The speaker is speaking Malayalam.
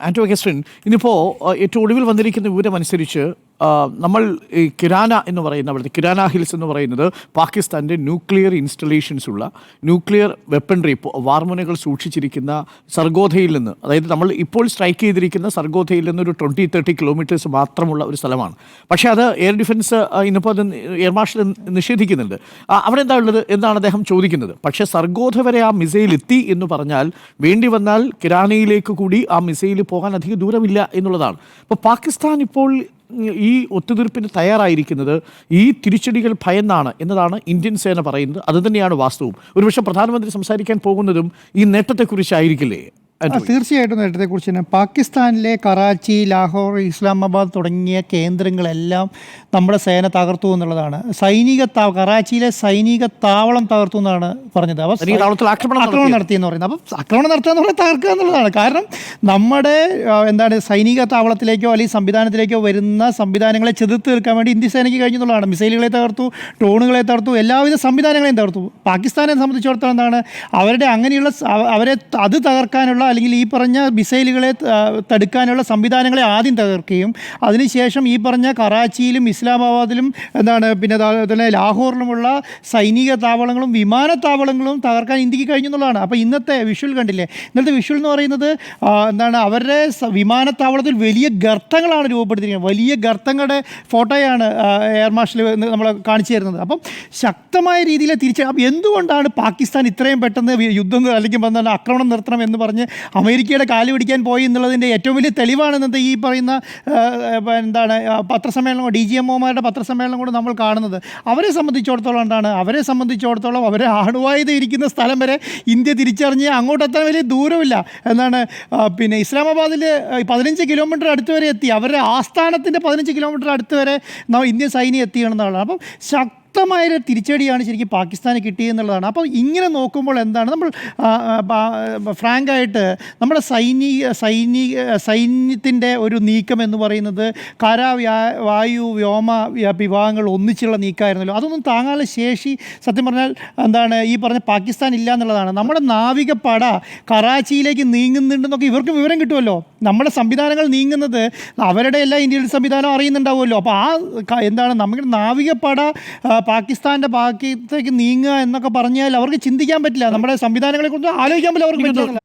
ആന്റോ അഗസ്റ്റിൻ, ഇന്നിപ്പോൾ ഏറ്റവും ഒടുവിൽ വന്നിരിക്കുന്ന വിവരം അനുസരിച്ച് നമ്മൾ ഈ കിരാന എന്ന് പറയുന്ന അവിടുത്തെ കിരാന ഹിൽസ് എന്ന് പറയുന്നത് പാകിസ്ഥാൻ്റെ ന്യൂക്ലിയർ ഇൻസ്റ്റലേഷൻസ് ഉള്ള ന്യൂക്ലിയർ വെപ്പൺറി വാർമുനകൾ സൂക്ഷിച്ചിരിക്കുന്ന സർഗോധയിൽ നിന്ന്, അതായത് നമ്മൾ ഇപ്പോൾ സ്ട്രൈക്ക് ചെയ്തിരിക്കുന്ന സർഗോധയിൽ നിന്ന് ഒരു 20-30 കിലോമീറ്റേഴ്സ് മാത്രമുള്ള ഒരു സ്ഥലമാണ്. പക്ഷേ അത് എയർ ഡിഫൻസ് ഇന്നിപ്പോൾ അത് എയർ മാർഷൽ നിഷേധിക്കുന്നുണ്ട്. അവിടെ എന്താ ഉള്ളത് എന്നാണ് അദ്ദേഹം ചോദിക്കുന്നത്. പക്ഷേ സർഗോധ വരെ ആ മിസൈൽ എത്തി എന്ന് പറഞ്ഞാൽ വേണ്ടി വന്നാൽ കിരാനയിലേക്ക് കൂടി ആ മിസൈൽ പോകാൻ അധികം ദൂരമില്ല എന്നുള്ളതാണ്. അപ്പോൾ പാകിസ്ഥാൻ ഇപ്പോൾ ഈ ഒത്തുതീർപ്പിന് തയ്യാറായിരിക്കുന്നത് ഈ തിരിച്ചടികൾ ഭയന്നാണ് എന്നതാണ് ഇന്ത്യൻ സേന പറയുന്നത്. അതുതന്നെയാണ് വാസ്തവം. ഒരുപക്ഷെ പ്രധാനമന്ത്രി സംസാരിക്കാൻ പോകുന്നതും ഈ നേട്ടത്തെക്കുറിച്ചായിരിക്കില്ലേ? തീർച്ചയായിട്ടും നേട്ടത്തെക്കുറിച്ച് തന്നെ. പാകിസ്ഥാനിലെ കറാച്ചി, ലാഹോർ, ഇസ്ലാമാബാദ് തുടങ്ങിയ കേന്ദ്രങ്ങളെല്ലാം നമ്മുടെ സേന തകർത്തു എന്നുള്ളതാണ്. കറാച്ചിയിലെ സൈനിക താവളം തകർത്തു എന്നാണ് പറഞ്ഞത്. ആക്രമണം നടത്തിയെന്ന് പറയുന്നത്. അപ്പം ആക്രമണം നടത്തുക എന്ന് പറഞ്ഞാൽ തകർക്കുക എന്നുള്ളതാണ്. കാരണം നമ്മുടെ സൈനിക താവളത്തിലേക്കോ അല്ലെങ്കിൽ സംവിധാനത്തിലേക്കോ വരുന്ന സംവിധാനങ്ങളെ ചെറുത്ത് തീർക്കാൻ വേണ്ടി ഇന്ത്യൻ സേനയ്ക്ക് കഴിഞ്ഞെന്നുള്ളതാണ്. മിസൈലുകളെ തകർത്തു, ഡ്രോണുകളെ തകർത്തു, എല്ലാവിധ സംവിധാനങ്ങളെയും തകർത്തു. പാകിസ്ഥാനെ സംബന്ധിച്ചിടത്തോളം എന്താണ്, അവരുടെ അങ്ങനെയുള്ള അവരെ അത് തകർക്കാനുള്ള അല്ലെങ്കിൽ ഈ പറഞ്ഞ മിസൈലുകളെ തടുക്കാനുള്ള സംവിധാനങ്ങളെ ആദ്യം തകർക്കുകയും അതിനുശേഷം ഈ പറഞ്ഞ കറാച്ചിയിലും ഇസ്ലാമാബാദിലും പിന്നെ അതുപോലെ ലാഹോറിലുമുള്ള സൈനിക താവളങ്ങളും വിമാനത്താവളങ്ങളും തകർക്കാൻ ഇന്ത്യക്ക് കഴിഞ്ഞു എന്നുള്ളതാണ്. അപ്പോൾ ഇന്നത്തെ വിഷ്വൽ കണ്ടില്ലേ? ഇന്നത്തെ വിഷ്വൽ എന്ന് പറയുന്നത് അവരുടെ വിമാനത്താവളത്തിൽ വലിയ ഗർത്തങ്ങളാണ് രൂപപ്പെടുത്തിയിരിക്കുന്നത്. വലിയ ഗർത്തങ്ങളുടെ ഫോട്ടോയാണ് എയർ മാർഷൽ നമ്മൾ കാണിച്ചു തരുന്നത്. അപ്പം ശക്തമായ രീതിയിൽ അപ്പം എന്തുകൊണ്ടാണ് പാകിസ്ഥാൻ ഇത്രയും പെട്ടെന്ന് യുദ്ധം അല്ലെങ്കിൽ ആക്രമണം നിർത്തണം എന്ന് പറഞ്ഞ് അമേരിക്കയുടെ കാല് പിടിക്കാൻ പോയി എന്നുള്ളതിൻ്റെ ഏറ്റവും വലിയ തെളിവാണ് ഇന്നത്തെ ഈ പറയുന്ന പത്രസമ്മേളനം, DGMOമാരുടെ പത്രസമ്മേളനം കൊണ്ട് നമ്മൾ കാണുന്നത്. അവരെ സംബന്ധിച്ചിടത്തോളം അവരെ ആണുവായുധം ഇരിക്കുന്ന സ്ഥലം വരെ ഇന്ത്യ തിരിച്ചറിഞ്ഞ് അങ്ങോട്ടെത്താൻ വലിയ ദൂരമില്ല. പിന്നെ ഇസ്ലാമാബാദിൽ 15 കിലോമീറ്റർ അടുത്ത് വരെ എത്തി. അവരുടെ ആസ്ഥാനത്തിൻ്റെ 15 കിലോമീറ്റർ അടുത്ത് വരെ ഇന്ത്യൻ സൈന്യം എത്തിയെന്നുള്ളതാണ്. അപ്പം ശക്തമായൊരു തിരിച്ചടിയാണ് ശരിക്കും പാകിസ്ഥാന് കിട്ടിയെന്നുള്ളതാണ്. അപ്പോൾ ഇങ്ങനെ നോക്കുമ്പോൾ എന്താണ് നമ്മൾ ഫ്രാങ്കായിട്ട് നമ്മുടെ സൈന്യത്തിൻ്റെ ഒരു നീക്കം എന്ന് പറയുന്നത് വായു വ്യോമ വിഭാഗങ്ങൾ ഒന്നിച്ചുള്ള നീക്കമായിരുന്നല്ലോ. അതൊന്നും താങ്ങാനുള്ള ശേഷി സത്യം പറഞ്ഞാൽ ഈ പറഞ്ഞ പാകിസ്ഥാൻ ഇല്ല എന്നുള്ളതാണ്. നമ്മുടെ നാവികപ്പട കറാച്ചിയിലേക്ക് നീങ്ങുന്നുണ്ടെന്നൊക്കെ ഇവർക്ക് വിവരം കിട്ടുമല്ലോ. നമ്മുടെ സംവിധാനങ്ങൾ നീങ്ങുന്നത് അവരുടെ എല്ലാ ഇന്ത്യൻ സംവിധാനം അറിയുന്നുണ്ടാവുമല്ലോ. അപ്പോൾ നമ്മുടെ നാവികപ്പട പാകിസ്ഥാൻ്റെ ഭാഗത്തേക്ക് നീങ്ങുക എന്നൊക്കെ പറഞ്ഞാൽ അവർക്ക് ചിന്തിക്കാൻ പറ്റില്ല. നമ്മുടെ സംവിധാനങ്ങളെക്കുറിച്ച് ആലോചിക്കാൻ പറ്റില്ല, അവർക്ക് പറ്റില്ല.